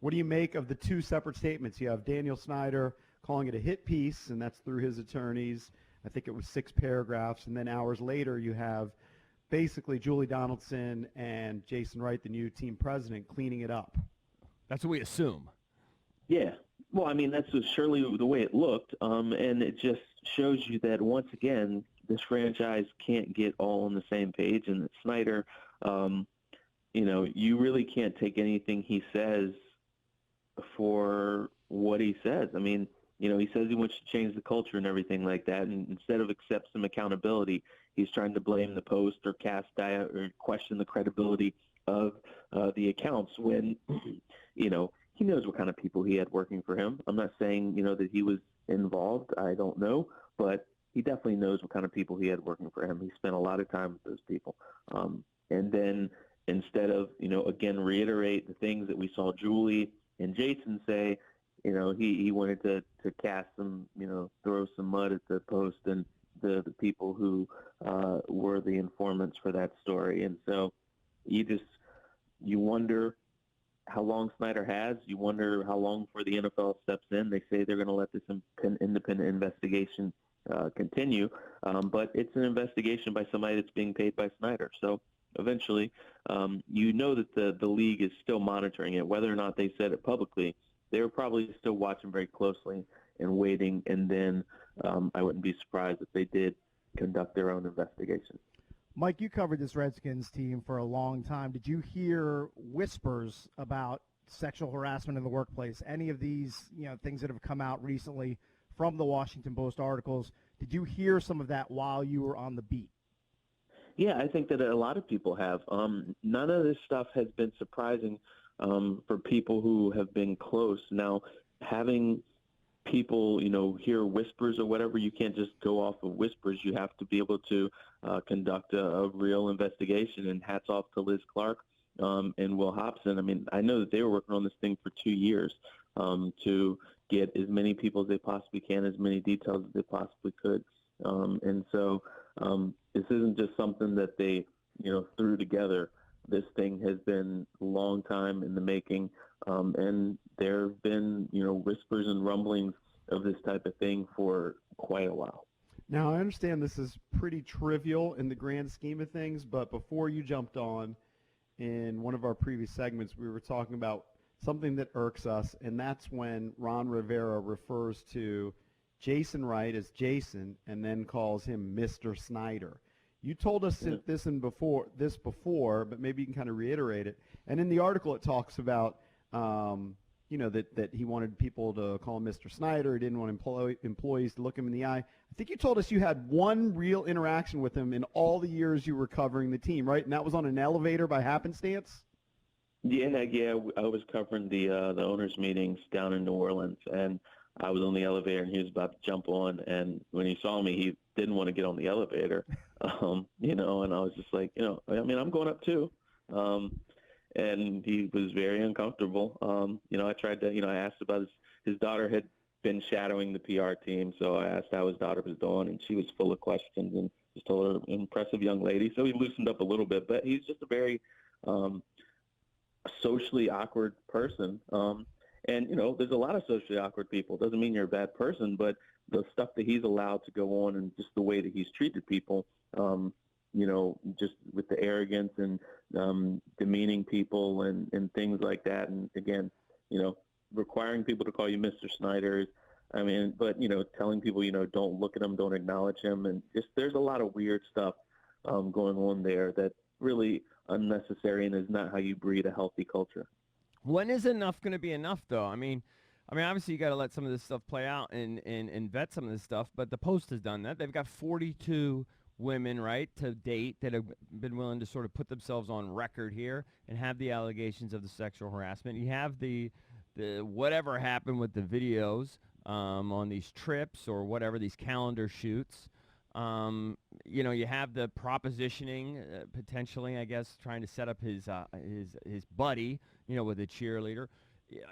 What do you make of the two separate statements? You have Daniel Snyder calling it a hit piece, and that's through his attorneys. I think it was 6 paragraphs. And then hours later, you have basically Julie Donaldson and Jason Wright, the new team president, cleaning it up. That's what we assume. Yeah. Well, I mean, that's surely the way it looked. And it just shows you that, once again, this franchise can't get all on the same page. And that Snyder, you really can't take anything he says for what he says. I mean, he says he wants to change the culture and everything like that. And instead of accept some accountability, he's trying to blame the Post or cast doubt or question the credibility of the accounts when, he knows what kind of people he had working for him. I'm not saying, that he was involved. I don't know. But he definitely knows what kind of people he had working for him. He spent a lot of time with those people. And then instead of, again, reiterate the things that we saw Julie and Jason say, he wanted to cast some, throw some mud at the Post and the people who were the informants for that story. And so you wonder how long Snyder has. You wonder how long before the NFL steps in. They say they're going to let this independent investigation continue, but it's an investigation by somebody that's being paid by Snyder. So eventually, that the league is still monitoring it. Whether or not they said it publicly, they were probably still watching very closely and waiting. And then I wouldn't be surprised if they did conduct their own investigation. Mike, you covered this Redskins team for a long time. Did you hear whispers about sexual harassment in the workplace? Any of these, things that have come out recently from the Washington Post articles, did you hear some of that while you were on the beat? Yeah, I think that a lot of people have. None of this stuff has been surprising for people who have been close. Now, having people, hear whispers or whatever, you can't just go off of whispers. You have to be able to conduct a real investigation, and hats off to Liz Clark and Will Hobson. I mean, I know that they were working on this thing for 2 years to get as many people as they possibly can, as many details as they possibly could. And so this isn't just something that they, threw together. This thing has been a long time in the making, and there have been, whispers and rumblings of this type of thing for quite a while. Now, I understand this is pretty trivial in the grand scheme of things, but before you jumped on, in one of our previous segments, we were talking about something that irks us, and that's when Ron Rivera refers to Jason Wright as Jason and then calls him Mr. Snyder. You told us this before, but maybe you can kind of reiterate it. And in the article, it talks about, that he wanted people to call him Mr. Snyder. He didn't want employees to look him in the eye. I think you told us you had one real interaction with him in all the years you were covering the team, right? And that was on an elevator by happenstance? Yeah. I was covering the owners' meetings down in New Orleans, and I was on the elevator, and he was about to jump on. And when he saw me, he didn't want to get on the elevator, and I was just like, I'm going up too. And he was very uncomfortable. I tried to, I asked about his daughter had been shadowing the PR team, so I asked how his daughter was doing, and she was full of questions and just told her impressive young lady. So he loosened up a little bit, but he's just a very socially awkward person. And, there's a lot of socially awkward people. Doesn't mean you're a bad person, but the stuff that he's allowed to go on and just the way that he's treated people, just with the arrogance and demeaning people and things like that. And again, requiring people to call you Mr. Snyder. But, telling people, don't look at him, don't acknowledge him. And just there's a lot of weird stuff going on there that's really unnecessary and is not how you breed a healthy culture. When is enough going to be enough, though? I mean, obviously you got to let some of this stuff play out and vet some of this stuff, but the Post has done that. They've got 42 women, right, to date that have been willing to sort of put themselves on record here and have the allegations of the sexual harassment. You have the whatever happened with the videos on these trips or whatever, these calendar shoots. You have the propositioning potentially, I guess, trying to set up his buddy, with a cheerleader.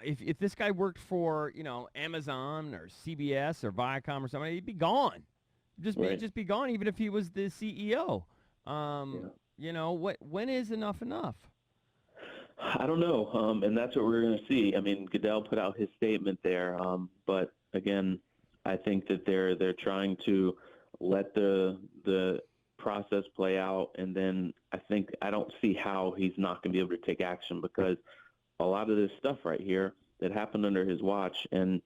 If this guy worked for, Amazon or CBS or Viacom or something, he'd be gone. Just be gone, even if he was the CEO. When is enough? I don't know, and that's what we're going to see. I mean, Goodell put out his statement there, but again, I think that they're trying to let the process play out, and then I don't see how he's not going to be able to take action, because a lot of this stuff right here that happened under his watch, and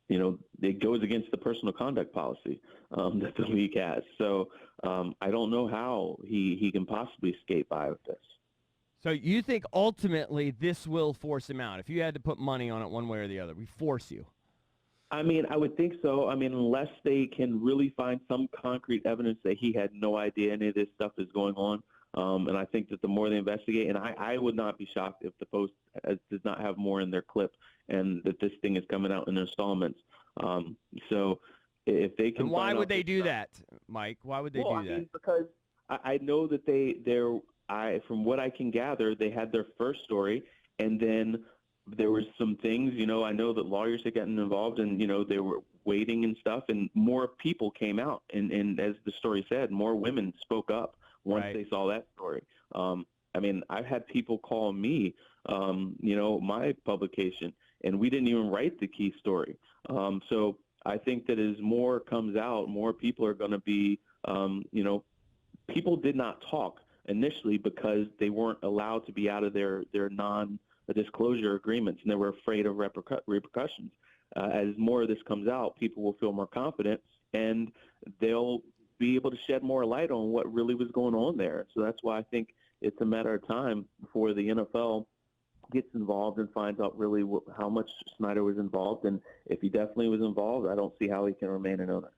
it goes against the personal conduct policy that the league has. So I don't know how he can possibly skate by with this. So you think ultimately this will force him out? If you had to put money on it one way or the other, we force you. I mean, I would think so. I mean, unless they can really find some concrete evidence that he had no idea any of this stuff is going on. And I think that the more they investigate, and I would not be shocked if the Post does not have more in their clip, and that this thing is coming out in installments. So if they can, and why would they do that, Mike? Why would they do that? Mean, because I know that from what I can gather, they had their first story, and then there were some things, I know that lawyers had gotten involved, and, they were waiting and stuff, and more people came out. And as the story said, more women spoke up once Right. they saw that story. I mean, I've had people call me, my publication, and we didn't even write the key story. So I think that as more comes out, more people are going to be, people did not talk initially because they weren't allowed to be out of their non-disclosure agreements, and they were afraid of repercussions. As more of this comes out, people will feel more confident, and they'll be able to shed more light on what really was going on there. So that's why I think it's a matter of time before the NFL gets involved and finds out really how much Snyder was involved. And if he definitely was involved, I don't see how he can remain an owner.